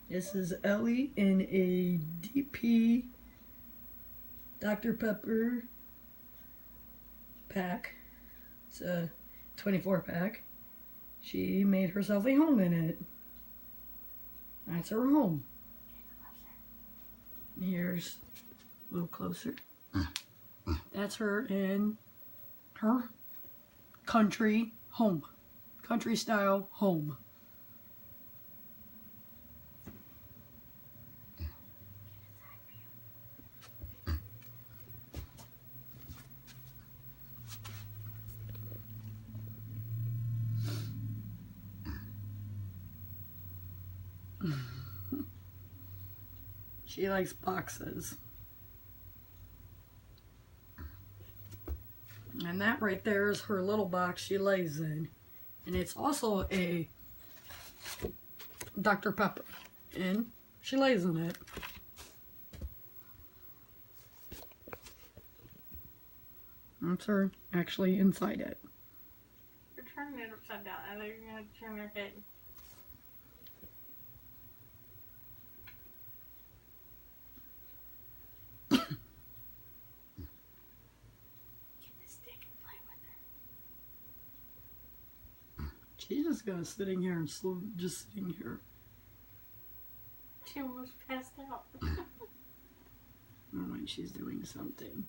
This is Ellie in a DP Dr. Pepper pack. It's a 24 pack. She made herself a home in it. That's her home. Here's a little closer. That's her in her country home. Country style home. She likes boxes. And that right there is her little box she lays in. And it's also a Dr. Pepper. And she lays in it. That's her actually inside it. You're turning it upside down. I think you're going to turn your head. She's just gonna sitting here and just sitting here. She almost passed out. Oh, like she's doing something.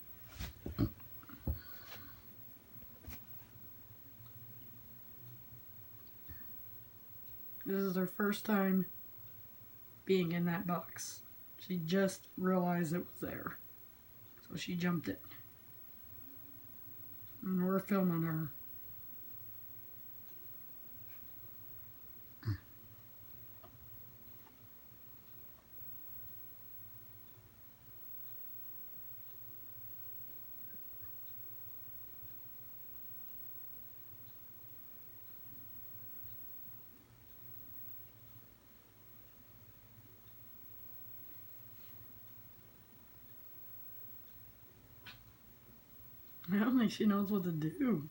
This is her first time being in that box. She just realized it was there. So she jumped in. And we're filming her. I don't think she knows what to do.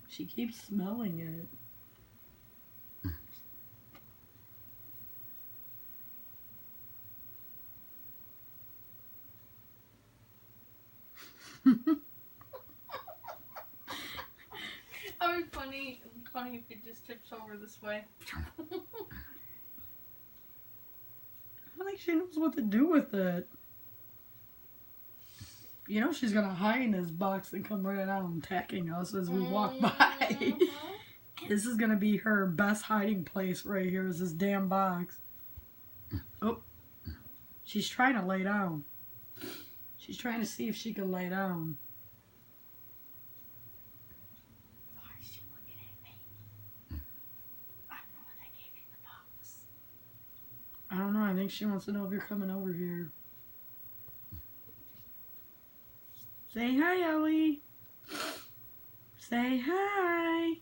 She keeps smelling it. That would be funny if it just tips over this way. I don't think she knows what to do with it. You know she's gonna hide in this box and come right out and attacking us as we walk by. This is gonna be her best hiding place right here, is this damn box. Oh, she's trying to lay down. She's trying to see if she can lay down. Why is she looking at me? I don't know when I gave you the box. I don't know, I think she wants to know if you're coming over here. Say hi, Ellie. Say hi.